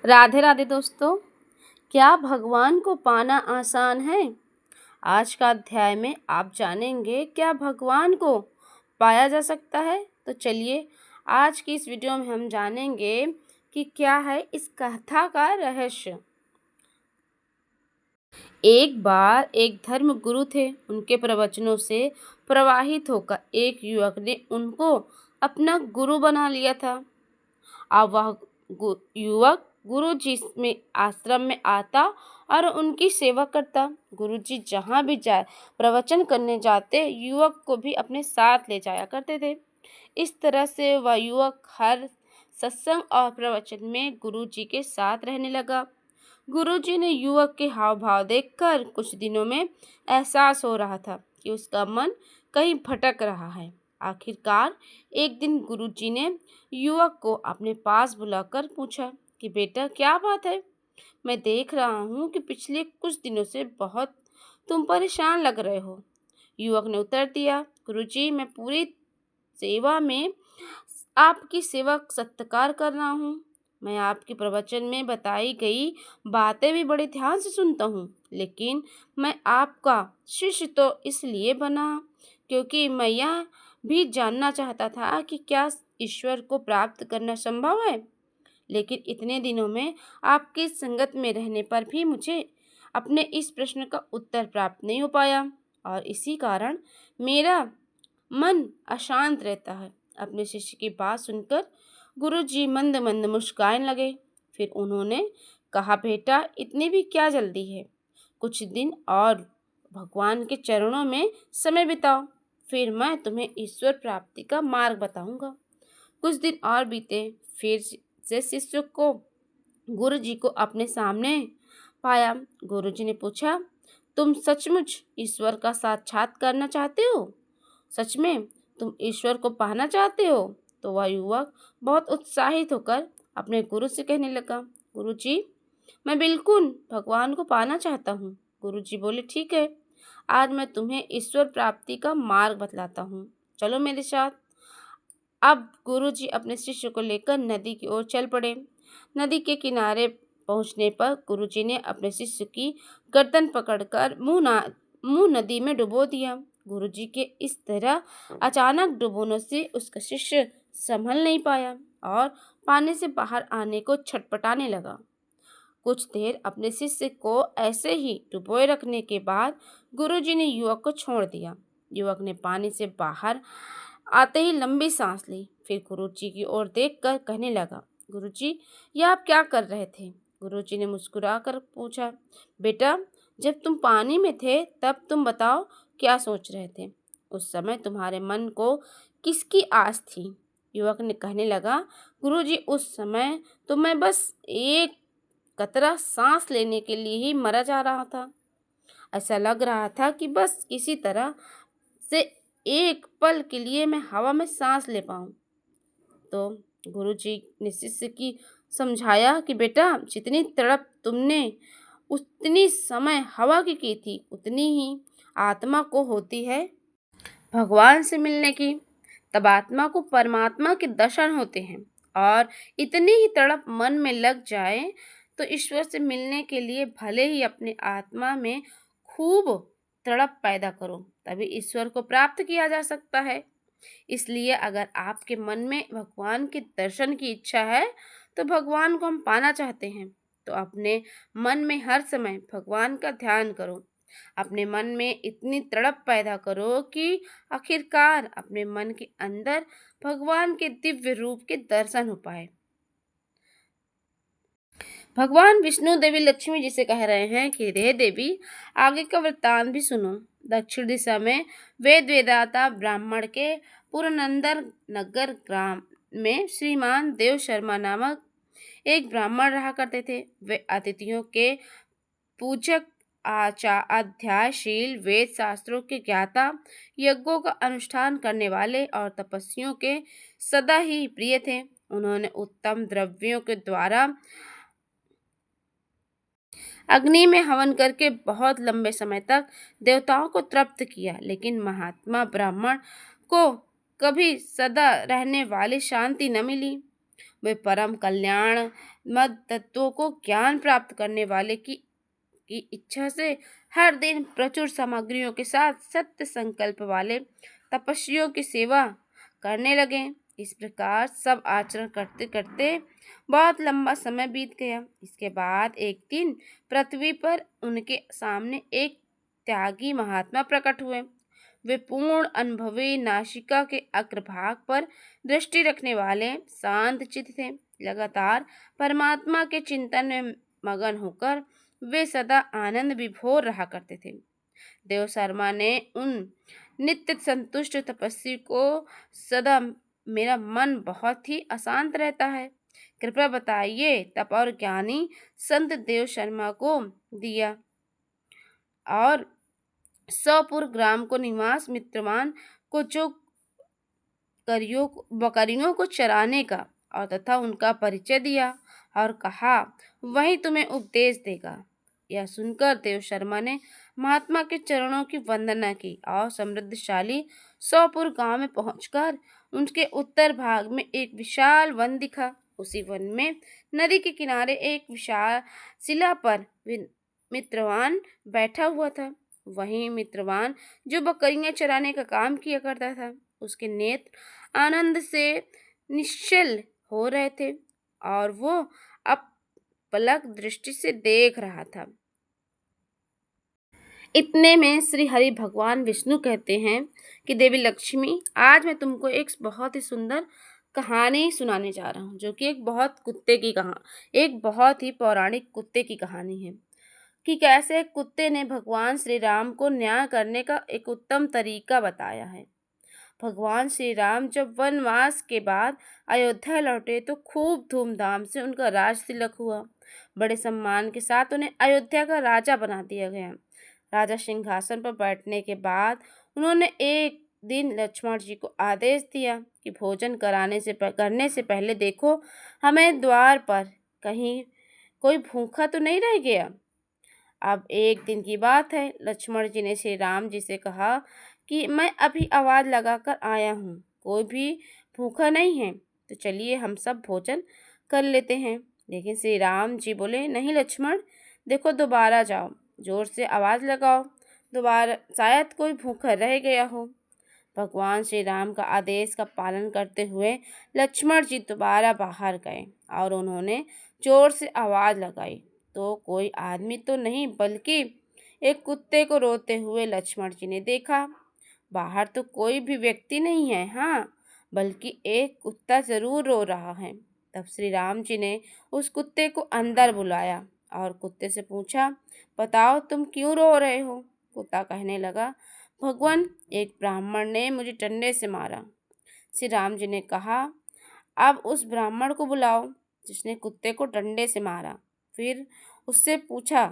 राधे राधे दोस्तों। क्या भगवान को पाना आसान है? आज का अध्याय में आप जानेंगे क्या भगवान को पाया जा सकता है। तो चलिए आज की इस वीडियो में हम जानेंगे कि क्या है इस कथा का रहस्य। एक बार एक धर्म गुरु थे। उनके प्रवचनों से प्रवाहित होकर एक युवक ने उनको अपना गुरु बना लिया था। अब वह युवक गुरुजी में आश्रम में आता और उनकी सेवा करता। गुरुजी जहाँ भी जाए प्रवचन करने जाते, युवक को भी अपने साथ ले जाया करते थे। इस तरह से वह युवक हर सत्संग और प्रवचन में गुरुजी के साथ रहने लगा। गुरुजी ने युवक के हाव भाव देखकर कुछ दिनों में एहसास हो रहा था कि उसका मन कहीं भटक रहा है। आखिरकार एक दिन गुरुजी ने युवक को अपने पास बुलाकर पूछा कि बेटा क्या बात है? मैं देख रहा हूँ कि पिछले कुछ दिनों से बहुत तुम परेशान लग रहे हो। युवक ने उत्तर दिया, गुरुजी मैं पूरी सेवा में आपकी सेवा सत्कार कर रहा हूँ। मैं आपके प्रवचन में बताई गई बातें भी बड़े ध्यान से सुनता हूँ, लेकिन मैं आपका शिष्य तो इसलिए बना क्योंकि मैं यह भी जानना चाहता था कि क्या ईश्वर को प्राप्त करना संभव है। लेकिन इतने दिनों में आपकी संगत में रहने पर भी मुझे अपने इस प्रश्न का उत्तर प्राप्त नहीं हो पाया और इसी कारण मेरा मन अशांत रहता है। अपने शिष्य की बात सुनकर गुरुजी मंद मंद मुस्कुराने लगे। फिर उन्होंने कहा, बेटा इतनी भी क्या जल्दी है, कुछ दिन और भगवान के चरणों में समय बिताओ, फिर मैं तुम्हें ईश्वर प्राप्ति का मार्ग बताऊंगा। कुछ दिन और बीते, फिर से शिष्य को गुरुजी को अपने सामने पाया। गुरुजी ने पूछा, तुम सचमुच ईश्वर का साक्षात करना चाहते हो? सच में तुम ईश्वर को पाना चाहते हो? तो वह युवक बहुत उत्साहित होकर अपने गुरु से कहने लगा, गुरुजी मैं बिल्कुल भगवान को पाना चाहता हूँ। गुरुजी बोले, ठीक है, आज मैं तुम्हें ईश्वर प्राप्ति का मार्ग बतलाता हूँ, चलो मेरे साथ। अब गुरुजी अपने शिष्य को लेकर नदी की ओर चल पड़े। नदी के किनारे पहुंचने पर गुरुजी ने अपने शिष्य की गर्दन पकड़कर मुंह नदी में डुबो दिया। गुरुजी के इस तरह अचानक डुबोने से उसका शिष्य संभल नहीं पाया और पानी से बाहर आने को छटपटाने लगा। कुछ देर अपने शिष्य को ऐसे ही डुबोए रखने के बाद गुरुजी ने युवक को छोड़ दिया। युवक ने पानी से बाहर आते ही लंबी सांस ली, फिर गुरुजी की ओर देखकर कहने लगा, गुरुजी यह आप क्या कर रहे थे? गुरुजी ने मुस्कुराकर पूछा, बेटा जब तुम पानी में थे तब तुम बताओ क्या सोच रहे थे? उस समय तुम्हारे मन को किसकी आस थी? युवक ने कहने लगा, गुरुजी उस समय तो मैं बस एक कतरा सांस लेने के लिए ही मरा जा रहा था। ऐसा लग रहा था कि बस किसी तरह से एक पल के लिए मैं हवा में सांस ले पाऊं। तो गुरुजी ने शिष्य की समझाया कि बेटा जितनी तड़प तुमने उतनी समय हवा की थी, उतनी ही आत्मा को होती है भगवान से मिलने की। तब आत्मा को परमात्मा के दर्शन होते हैं और इतनी ही तड़प मन में लग जाए तो ईश्वर से मिलने के लिए भले ही अपने आत्मा में खूब तड़प पैदा करो, तभी ईश्वर को प्राप्त किया जा सकता है। इसलिए अगर आपके मन में भगवान के दर्शन की इच्छा है, तो भगवान को हम पाना चाहते हैं, तो अपने मन में हर समय भगवान का ध्यान करो। अपने मन में इतनी तड़प पैदा करो कि आखिरकार अपने मन के अंदर भगवान के दिव्य रूप के दर्शन हो पाए। भगवान विष्णु देवी लक्ष्मी जी से कह रहे हैं कि रे देवी, आगे का वृत्तांत भी सुनो। दक्षिण दिशा में वेदाता ब्राह्मण के पुरनंदर नगर ग्राम में श्रीमान देव शर्मा नामक एक ब्राह्मण रहा करते थे। वे अतिथियों के पूजक, अध्यायशील, वेद शास्त्रों के ज्ञाता, यज्ञों का अनुष्ठान करने वाले और तपस्वियों के सदा ही प्रिय थे। उन्होंने उत्तम द्रव्यों के द्वारा अग्नि में हवन करके बहुत लंबे समय तक देवताओं को तृप्त किया, लेकिन महात्मा ब्राह्मण को कभी सदा रहने वाली शांति न मिली। वे परम कल्याण मद तत्वों को ज्ञान प्राप्त करने वाले की इच्छा से हर दिन प्रचुर सामग्रियों के साथ सत्य संकल्प वाले तपस्वियों की सेवा करने लगे। इस प्रकार सब आचरण करते करते बहुत लंबा समय बीत गया। इसके बाद एक दिन पृथ्वी पर उनके सामने एक त्यागी महात्मा प्रकट हुए। वे पूर्ण अनुभवी नासिका के अग्रभाग पर दृष्टि रखने वाले शांत चित्त थे। लगातार परमात्मा के चिंतन में मगन होकर वे सदा आनंद विभोर रहा करते थे। देव शर्मा ने उन नित्य संतुष्ट तपस्वी को सदा मेरा मन बहुत ही अशांत रहता है, कृपया बताइए। तप और ज्ञानी संत देव शर्मा को दिया और सौपुर ग्राम को निवास मित्रवान को जो बकरियों को चराने का और तथा उनका परिचय दिया और कहा वही तुम्हें उपदेश देगा। यह सुनकर देव शर्मा ने महात्मा के चरणों की वंदना की और समृद्धशाली सौपुर गांव में पहुंचकर उनके उत्तर भाग में एक विशाल वन दिखा। उसी वन में नदी के किनारे एक विशाल शिला पर मित्रवान बैठा हुआ था। वहीं मित्रवान जो बकरियां चराने का काम किया करता था, उसके नेत्र आनंद से निश्चल हो रहे थे और वो अब पलक दृष्टि से देख रहा था। इतने में श्री हरि भगवान विष्णु कहते हैं कि देवी लक्ष्मी, आज मैं तुमको एक बहुत ही सुंदर कहानी सुनाने जा रहा हूँ, जो कि एक बहुत ही पौराणिक कुत्ते की कहानी है कि कैसे कुत्ते ने भगवान श्री राम को न्याय करने का एक उत्तम तरीका बताया है। भगवान श्री राम जब वनवास के बाद अयोध्या लौटे तो खूब धूमधाम से उनका राज तिलक हुआ। बड़े सम्मान के साथ उन्हें अयोध्या का राजा बना दिया गया। राजा सिंहासन पर बैठने के बाद उन्होंने एक दिन लक्ष्मण जी को आदेश दिया कि भोजन करने से पहले देखो, हमें द्वार पर कहीं कोई भूखा तो नहीं रह गया। अब एक दिन की बात है, लक्ष्मण जी ने श्री राम जी से कहा कि मैं अभी आवाज़ लगाकर आया हूँ, कोई भी भूखा नहीं है, तो चलिए हम सब भोजन कर लेते हैं। लेकिन श्री राम जी बोले, नहीं लक्ष्मण, देखो दोबारा जाओ, जोर से आवाज़ लगाओ, दोबारा शायद कोई भूखा रह गया हो। भगवान श्री राम का आदेश का पालन करते हुए लक्ष्मण जी दोबारा बाहर गए और उन्होंने जोर से आवाज़ लगाई तो कोई आदमी तो नहीं बल्कि एक कुत्ते को रोते हुए लक्ष्मण जी ने देखा। बाहर तो कोई भी व्यक्ति नहीं है, हाँ, बल्कि एक कुत्ता जरूर रो रहा है। तब श्री राम जी ने उस कुत्ते को अंदर बुलाया और कुत्ते से पूछा, बताओ तुम क्यों रो रहे हो। कुत्ता कहने लगा, भगवान, एक ब्राह्मण ने मुझे डंडे से मारा। श्री राम जी ने कहा, अब उस ब्राह्मण को बुलाओ जिसने कुत्ते को डंडे से मारा। फिर उससे पूछा,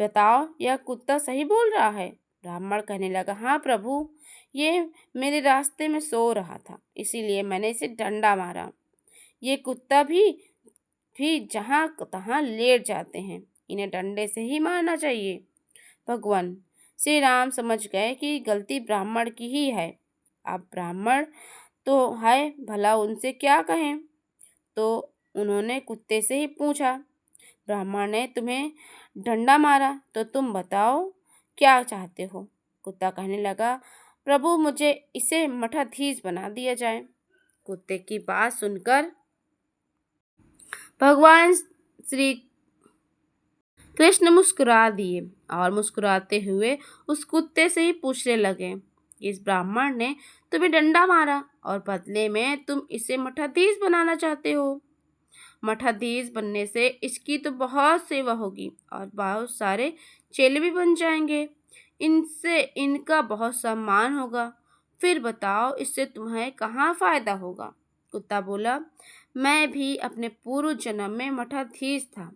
बताओ यह कुत्ता सही बोल रहा है। ब्राह्मण कहने लगा, हाँ प्रभु, ये मेरे रास्ते में सो रहा था, इसीलिए मैंने इसे डंडा मारा। ये कुत्ता भी जहाँ तहाँ लेट जाते हैं, इन्हें डंडे से ही मारना चाहिए। भगवान श्री राम समझ गए कि गलती ब्राह्मण की ही है। अब ब्राह्मण तो है, भला उनसे क्या कहें। तो उन्होंने कुत्ते से ही पूछा, ब्राह्मण ने तुम्हें डंडा मारा तो तुम बताओ क्या चाहते हो। कुत्ता कहने लगा, प्रभु, मुझे इसे मठाधीश बना दिया जाए। कुत्ते की बात सुनकर भगवान श्री कृष्ण मुस्कुरा दिए और मुस्कुराते हुए उस कुत्ते से ही पूछने लगे, इस ब्राह्मण ने तुम्हें डंडा मारा और बदले में तुम इसे मठाधीश बनाना चाहते हो। मठाधीश बनने से इसकी तो बहुत सेवा होगी और बहुत सारे चेले भी बन जाएंगे, इनसे इनका बहुत सम्मान होगा। फिर बताओ इससे तुम्हें कहाँ फायदा होगा। कुत्ता बोला, मैं भी अपने पूर्व जन्म में मठाधीश था,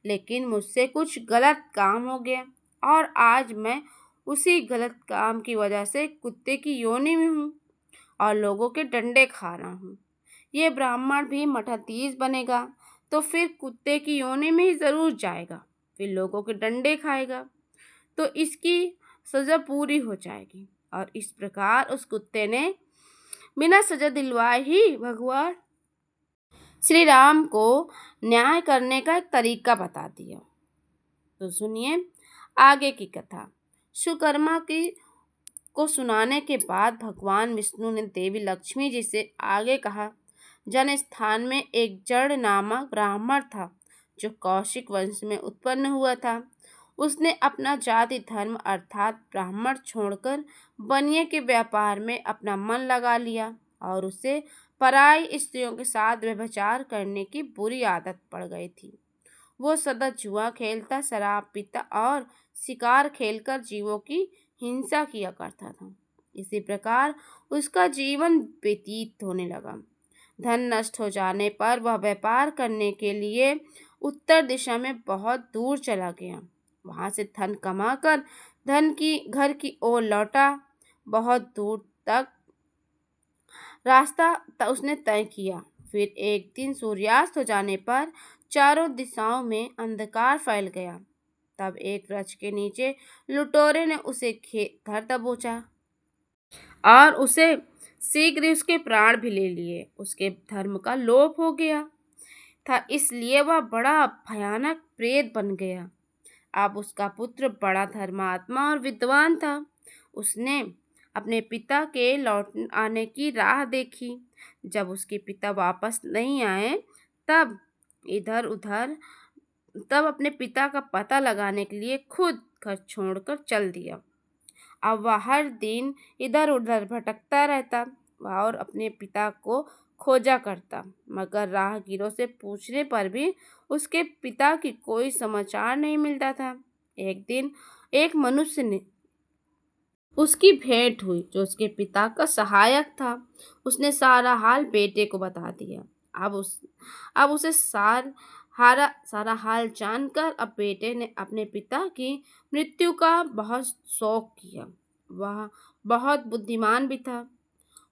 लेकिन मुझसे कुछ गलत काम हो गया और आज मैं उसी गलत काम की वजह से कुत्ते की योनि में हूँ और लोगों के डंडे खा रहा हूँ। ये ब्राह्मण भी मठाधीश बनेगा तो फिर कुत्ते की योनि में ही ज़रूर जाएगा, फिर लोगों के डंडे खाएगा, तो इसकी सज़ा पूरी हो जाएगी। और इस प्रकार उस कुत्ते ने बिना सज़ा दिलवाए ही भगवान श्री राम को न्याय करने का एक तरीका बता दिया। तो सुनिए आगे की कथा। सुकर्मा की को सुनाने के बाद भगवान विष्णु ने देवी लक्ष्मी जी से आगे कहा, जन स्थान में एक जड़ नामक ब्राह्मण था जो कौशिक वंश में उत्पन्न हुआ था। उसने अपना जाति धर्म अर्थात ब्राह्मण छोड़कर बनिए के व्यापार में अपना मन लगा लिया और उसे पराई स्त्रियों के साथ व्यभिचार करने की बुरी आदत पड़ गई थी। वो सदा जुआ खेलता, शराब पीता और शिकार खेलकर जीवों की हिंसा किया करता था। इसी प्रकार उसका जीवन व्यतीत होने लगा। धन नष्ट हो जाने पर वह व्यापार करने के लिए उत्तर दिशा में बहुत दूर चला गया। वहां से धन कमाकर धन की घर की ओर लौटा। बहुत दूर तक रास्ता उसने तय किया। फिर एक दिन सूर्यास्त हो जाने पर चारों दिशाओं में अंधकार फैल गया। तब एक वृक्ष के नीचे लुटेरे ने उसे धर दबोचा और उसे शीघ्र ही उसके प्राण भी ले लिए। उसके धर्म का लोप हो गया था, इसलिए वह बड़ा भयानक प्रेत बन गया। अब उसका पुत्र बड़ा धर्मात्मा और विद्वान था। उसने अपने पिता के लौट आने की राह देखी। जब उसके पिता वापस नहीं आए तब इधर उधर तब अपने पिता का पता लगाने के लिए खुद घर छोड़कर चल दिया। अब वह हर दिन इधर उधर भटकता रहता और अपने पिता को खोजा करता, मगर राहगीरों से पूछने पर भी उसके पिता की कोई समाचार नहीं मिलता था। एक दिन एक मनुष्य ने उसकी भेंट हुई जो उसके पिता का सहायक था। उसने सारा हाल बेटे को बता दिया। अब उसे सारा हाल जानकर अब बेटे ने अपने पिता की मृत्यु का बहुत शोक किया। वह बहुत बुद्धिमान भी था।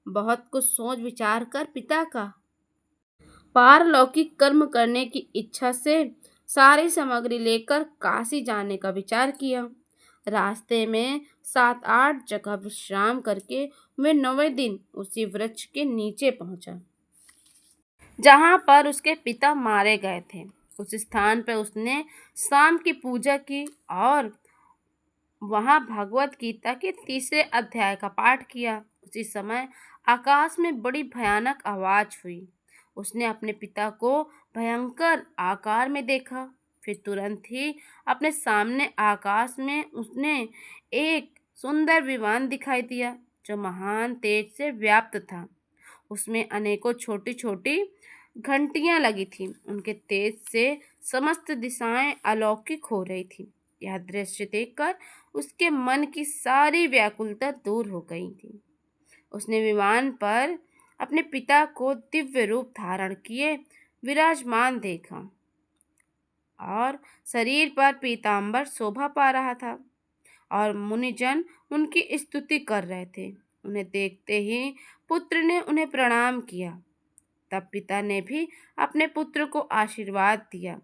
बहुत कुछ सोच विचार कर पिता का पारलौकिक कर्म करने की इच्छा से सारी सामग्री लेकर काशी जाने का विचार किया। रास्ते में 7-8 जगह विश्राम करके वे 9वें दिन उसी वृक्ष के नीचे पहुंचा जहां पर उसके पिता मारे गए थे। उस स्थान पर उसने शाम की पूजा की और वहां भगवत गीता के 3 अध्याय का पाठ किया। उसी समय आकाश में बड़ी भयानक आवाज हुई। उसने अपने पिता को भयंकर आकार में देखा। फिर तुरंत ही अपने सामने आकाश में उसने एक सुंदर विमान दिखाई दिया जो महान तेज से व्याप्त था। उसमें अनेकों छोटी छोटी घंटियां लगी थीं। उनके तेज से समस्त दिशाएं अलौकिक हो रही थी। यह दृश्य देखकर उसके मन की सारी व्याकुलता दूर हो गई थी। उसने विमान पर अपने पिता को दिव्य रूप धारण किए विराजमान देखा और शरीर पर पीतांबर शोभा पा रहा था और मुनिजन उनकी स्तुति कर रहे थे। उन्हें देखते ही पुत्र ने उन्हें प्रणाम किया। तब पिता ने भी अपने पुत्र को आशीर्वाद दिया